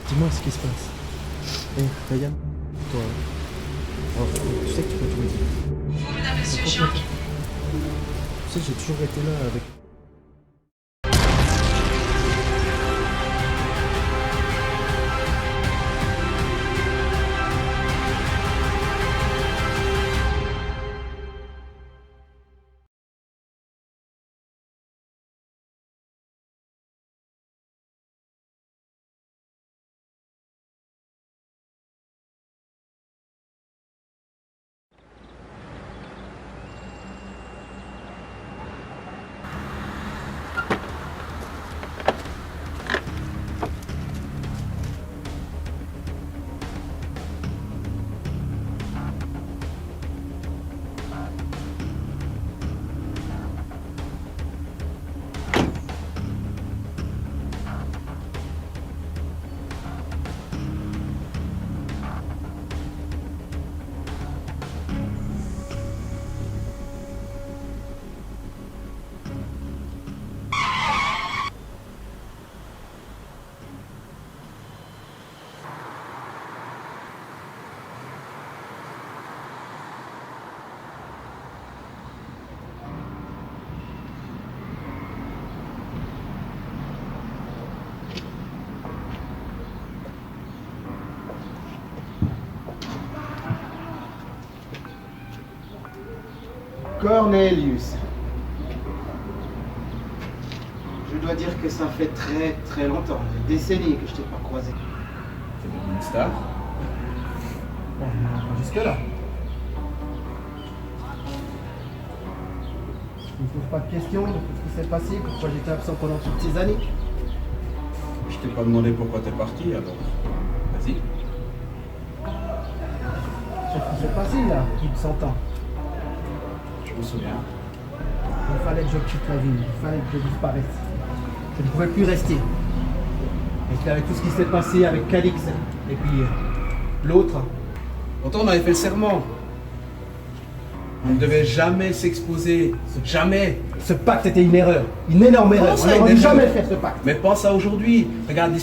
Dis-moi ce qui se passe. Ryan, toi, alors, tu sais que tu peux tout me dire. Vous, mesdames, messieurs, Tu sais, j'ai toujours été là avec... Cornelius. Je dois dire que ça fait très longtemps, des décennies que je t'ai pas croisé. C'est devenu une star. Bon, pas jusque-là. Je ne pose pas de questions de ce qui s'est passé, pourquoi j'étais absent pendant toutes ces années. Je t'ai pas demandé pourquoi t'es parti, alors vas-y. C'est ce qui s'est passé là, plus de 100 ans. Je me souviens. Il fallait que je quitte la ville, il fallait que je disparaisse. Je ne pouvais plus rester. Et puis avec tout ce qui s'est passé avec Calix, et puis l'autre, Pourtant, on avait fait le serment. On ne devait jamais s'exposer. Jamais. ce pacte était une erreur, une énorme erreur. ça, On une n'aurait erreur jamais fait ce pacte. Mais pense à aujourd'hui. Regarde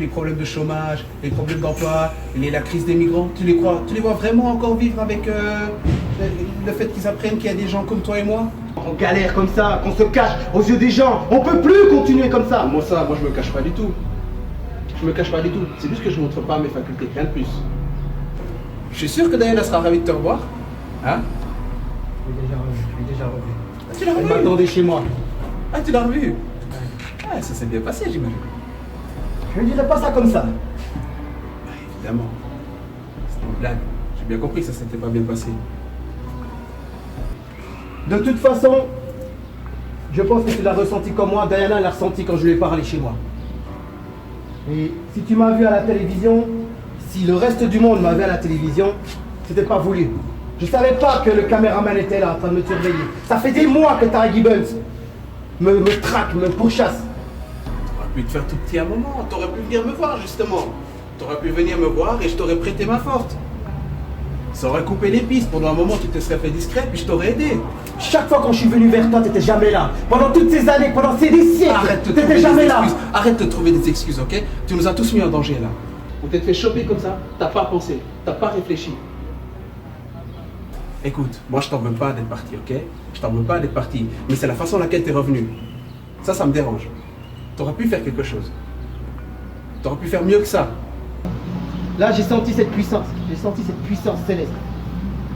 les problèmes de chômage, les problèmes d'emploi, la crise des migrants. Tu les vois vraiment encore vivre avec le fait qu'ils apprennent qu'il y a des gens comme toi et moi? On galère comme ça, qu'on se cache aux yeux des gens. On peut plus continuer comme ça. Moi je me cache pas du tout. Je me cache pas du tout. C'est juste que je montre pas mes facultés, rien de plus. Je suis sûr que Diana sera ravie de te revoir. Hein? Je l'ai déjà revu. Ah, tu l'as Elle revu? m'attendait chez moi. Ah, tu l'as revu? Ah, ça s'est bien passé, j'imagine. Je ne dirais pas ça comme ça. Évidemment. C'était une blague. J'ai bien compris que ça s'était pas bien passé. De toute façon, je pense que tu l'as ressenti comme moi. Diana l'a ressenti quand je lui ai parlé chez moi. Et si tu m'as vu à la télévision, si le reste du monde m'a vu à la télévision, c'était pas voulu. Je savais pas que le caméraman était là en train de me surveiller. Ça fait des mois que Tara Gibbons me traque, me pourchasse. T'aurais pu te faire tout petit à un moment. T'aurais pu venir me voir, justement. T'aurais pu venir me voir et je t'aurais prêté ma forte. Ça aurait coupé les pistes. Pendant un moment, tu te serais fait discret, puis je t'aurais aidé. Chaque fois quand je suis venu vers toi, t'étais jamais là. Pendant toutes ces années, pendant ces siècles, Arrête de t'étais trouver jamais des là. excuses. Arrête de trouver des excuses, ok? Tu nous as tous mis en danger, là. On t'a fait choper comme ça. T'as pas pensé. T'as pas réfléchi. Écoute, moi je t'en veux pas d'être parti, ok? Je t'en veux pas d'être parti. Mais c'est la façon à laquelle t'es revenu. Ça me dérange. T'aurais pu faire quelque chose. T'aurais pu faire mieux que ça. Là, j'ai senti cette puissance. J'ai senti cette puissance céleste.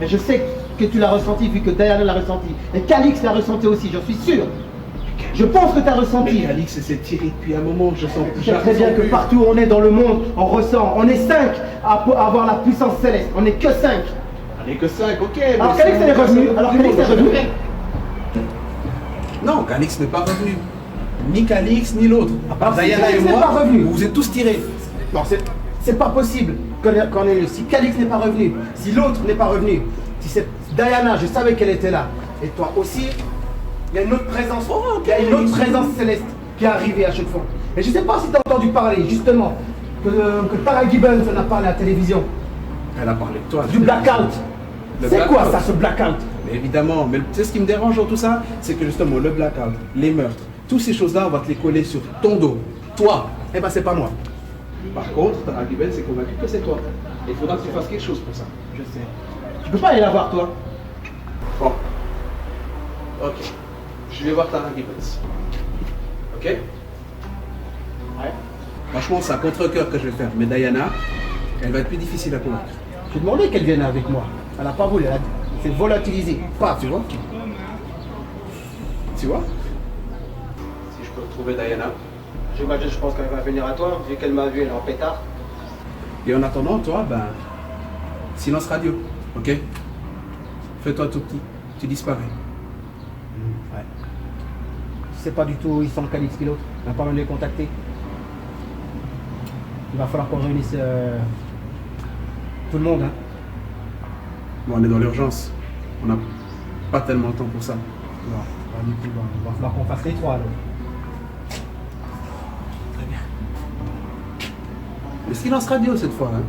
Et je sais que tu l'as ressenti, vu que Diana l'a ressenti. Et Calix l'a ressenti aussi, j'en suis sûr. Je pense que tu as ressenti. Mais Alix s'est tiré depuis un moment, je sens. Je sais très bien que partout où on est dans le monde, on ressent. On est 5 à avoir la puissance céleste. On n'est que 5. On est que 5, ok. Alors Calix est revenu. Alors Calix est revenu. Non, Calix n'est pas revenu. Ni Calix, ni l'autre. Alors, si Diana Calix et n'est moi, pas revenu. vous vous êtes tous tirés. Non, c'est pas possible. Cornelius, si Calix n'est pas revenu, si l'autre n'est pas revenu, si c'est Diana, je savais qu'elle était là. Et toi aussi, il y a une autre présence. Oh, Il y a une autre présence céleste qui est arrivée à chaque fois. Et je sais pas si tu as entendu parler, justement, que Tara Gibbons en a parlé à la télévision. Elle a parlé de toi. Du blackout. Le C'est quoi blackout. ça, ce blackout? Mais évidemment, mais tu sais ce qui me dérange dans tout ça, c'est que justement le blackout, les meurtres, toutes ces choses-là, on va te les coller sur ton dos. Toi. Eh ben c'est pas moi. Par contre, Tara Gibbons est convaincue que c'est toi. Et il faudra que tu fasses quelque chose pour ça. Je sais. Tu peux pas aller la voir, toi? Bon. Ok. Je vais voir Tara Gibbons. Ok? Ouais. Franchement, c'est un contre-cœur que je vais faire. Mais Diana, elle va être plus difficile à convaincre. J'ai demandé qu'elle vienne avec moi. Elle n'a pas voulu, elle s'est volatilisée. Paf, tu vois? Tu vois? Si je peux retrouver Diana. J'imagine, je pense qu'elle va venir à toi, vu qu'elle m'a vu, elle est en pétard. Et en attendant, toi, ben, silence radio, ok? Fais-toi tout petit, tu disparais. Ouais. Je sais pas du tout où ils sont, Khalid Pilote. On n'a pas même les contacter. Il va falloir qu'on réunisse tout le monde. Hein. Bon, on est dans l'urgence. On n'a pas tellement de temps pour ça. Non, pas du tout. Il va falloir qu'on fasse les trois. Alors. Très bien. Le silence radio cette fois. Hein.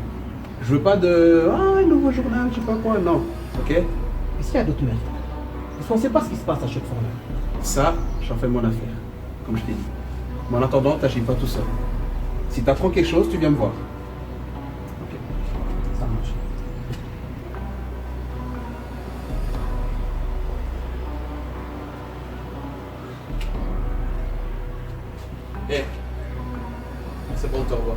Je veux pas de. Ah, un nouveau journal, je sais pas quoi. Non. Ok? Est-ce qu'il y a d'autres meurtres? Parce qu'on ne sait pas ce qui se passe à chaque fois. Là. Ça, j'en fais mon affaire. Comme je t'ai dit. Mais en attendant, t'agis pas tout seul. Si t'apprends quelque chose, tu viens me voir. Ok. Ça marche. Eh, c'est bon de te revoir.